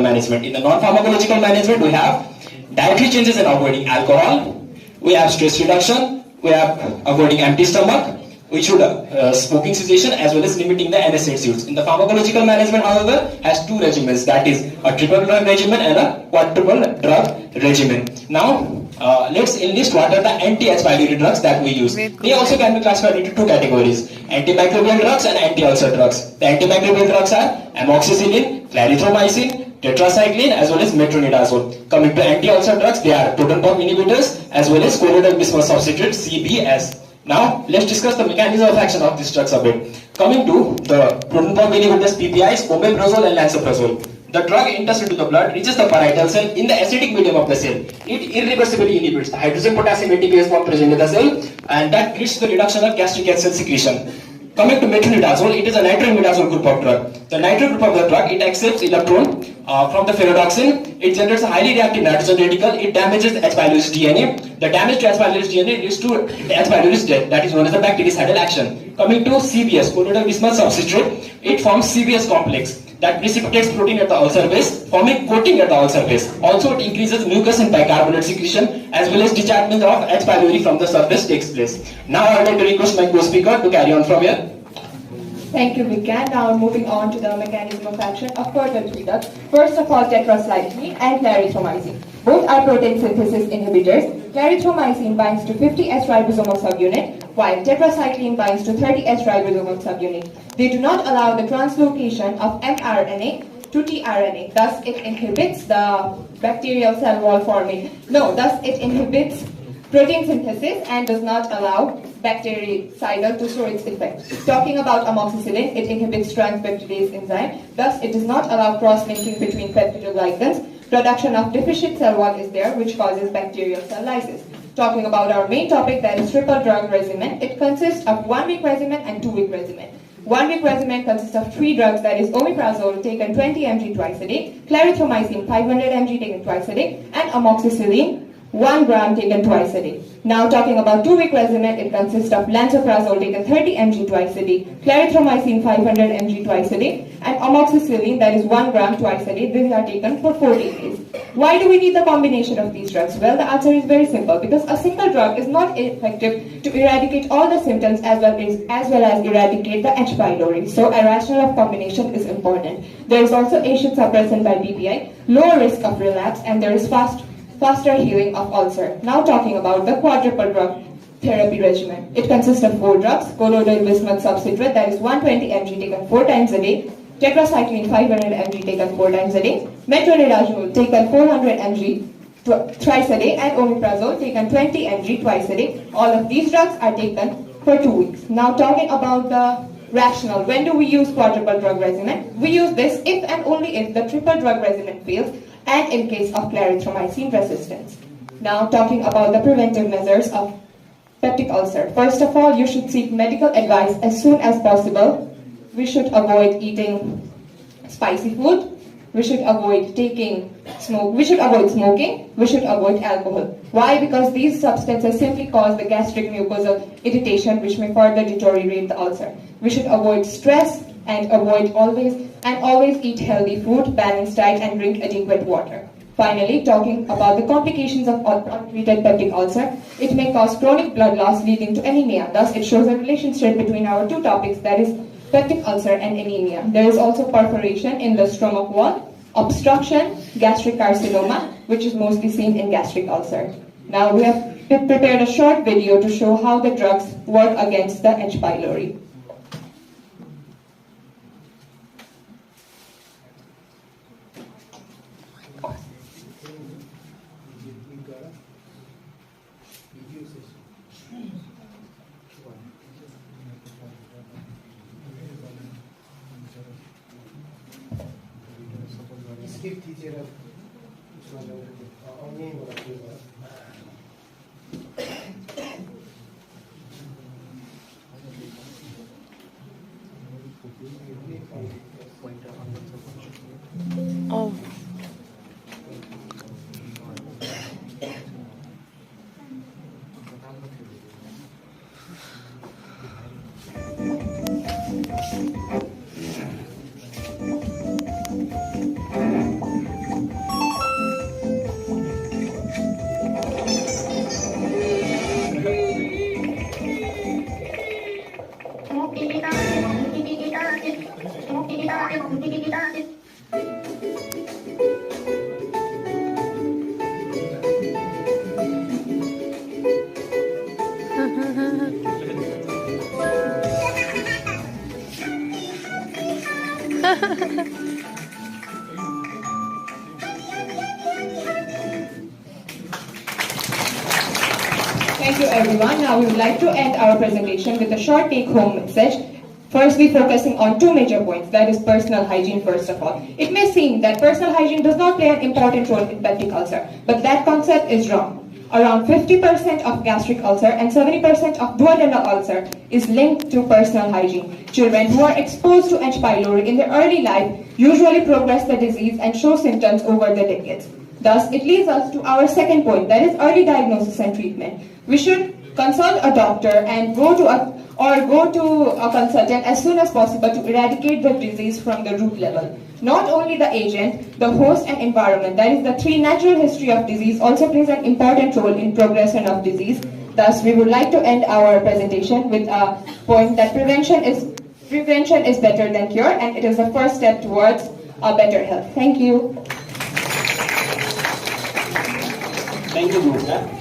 management. In the non-pharmacological management, we have dietary changes in avoiding alcohol, we have stress reduction, we have avoiding empty stomach, we should smoking cessation as well as limiting the NSAIDs use. In the pharmacological management, however, has two regimens, that is a triple drug regimen and a quadruple drug regimen. Now, let's enlist what are the anti-H. pylori drugs that we use. They also can be classified into two categories, antimicrobial drugs and anti-ulcer drugs. The antimicrobial drugs are amoxicillin, clarithromycin, tetracycline as well as metronidazole. Coming to anti-ulcer drugs, they are proton pump inhibitors as well as colloidal bismuth substitute CBS. Now, let's discuss the mechanism of action of these drugs a bit. Coming to the proton pump inhibitors, PPIs, omeprazole and lansoprazole. The drug enters into the blood, reaches the parietal cell in the acidic medium of the cell. It irreversibly inhibits the hydrogen potassium ATPase bond present in the cell, and that leads to the reduction of gastric acid secretion. Coming to metronidazole, it is a nitroimidazole group of drug. The nitro group of the drug, it accepts electron from the ferredoxin. It generates a highly reactive nitrogen radical. It damages the H. pylori's DNA. The damage to H. pylori's DNA leads to H. pylori's death. That is known as the bactericidal action. Coming to CBS, colloidal bismuth substitute, it forms CBS complex that precipitates protein at the ulcer base, forming coating at the ulcer base. Also, it increases mucus and bicarbonate secretion as well as dischargement of H. pylori from the surface takes place. Now, I would like to request my co-speaker to carry on from here. Thank you, Vikan. Now moving on to the mechanism of action of further three drugs. First of all, tetracycline and clarithromycin. Both are protein synthesis inhibitors. Clarithromycin binds to 50 S ribosomal subunit, while tetracycline binds to 30 S ribosomal subunit. They do not allow the translocation of mRNA to tRNA. Thus, it inhibits the bacterial cell wall formation. Thus it inhibits protein synthesis and does not allow bactericidal to show its effect. Talking about amoxicillin, it inhibits transpeptidase enzyme. Thus, it does not allow cross-linking between peptidoglycans. Production of deficient cell wall is there, which causes bacterial cell lysis. Talking about our main topic, that is triple drug regimen. It consists of 1 week regimen and 2 week regimen. 1 week regimen consists of 3 drugs, that is omeprazole taken 20 mg twice a day, clarithromycin 500 mg taken twice a day, and amoxicillin 1 gram taken twice a day. Now talking about 2 week regimen, it consists of lansoprazole taken 30 mg twice a day, clarithromycin 500 mg twice a day, and amoxicillin, that is 1 gram twice a day. These are taken for 14 days. Why do we need the combination of these drugs? Well, the answer is very simple, because a single drug is not effective to eradicate all the symptoms as well as eradicate the H. pylori. So a rationale of combination is important. There is also agent suppressant by PPI, lower risk of relapse, and there is faster healing of ulcer. Now talking about the quadruple drug therapy regimen. It consists of 4 drugs, colloidal bismuth substitute, that is 120 mg taken 4 times a day, tetracycline 500 mg taken 4 times a day, metronidazole taken 400 mg thrice a day, and omeprazole taken 20 mg twice a day. All of these drugs are taken for 2 weeks. Now talking about the rationale. When do we use quadruple drug regimen? We use this if and only if the triple drug regimen fails, and in case of clarithromycin resistance. Now talking about the preventive measures of peptic ulcer. First of all, you should seek medical advice as soon as possible. We should avoid eating spicy food. We should avoid smoking. We should avoid alcohol. Why? Because these substances simply cause the gastric mucosal irritation, which may further deteriorate the ulcer. We should avoid stress and always eat healthy food, balanced diet, and drink adequate water. Finally, talking about the complications of untreated peptic ulcer, it may cause chronic blood loss leading to anemia. Thus, it shows a relationship between our two topics, that is peptic ulcer and anemia. There is also perforation in the stomach wall, obstruction, gastric carcinoma, which is mostly seen in gastric ulcer. Now, we have prepared a short video to show how the drugs work against the H. pylori. Oh. Thank you everyone. Now we would like to end our presentation with a short take-home message. Firstly, focusing on two major points, that is personal hygiene first of all. It may seem that personal hygiene does not play an important role in peptic ulcer, but that concept is wrong. Around 50% of gastric ulcer and 70% of duodenal ulcer is linked to personal hygiene. Children who are exposed to H. pylori in their early life usually progress the disease and show symptoms over the decades. Thus, it leads us to our second point, that is early diagnosis and treatment. We should consult a doctor and go to a consultant as soon as possible to eradicate the disease from the root level. Not only the agent, the host and environment, that is the three natural history of disease, also plays an important role in progression of disease. Thus, we would like to end our presentation with a point that prevention is better than cure, and it is the first step towards a better health. Thank you. Thank you, Gupta.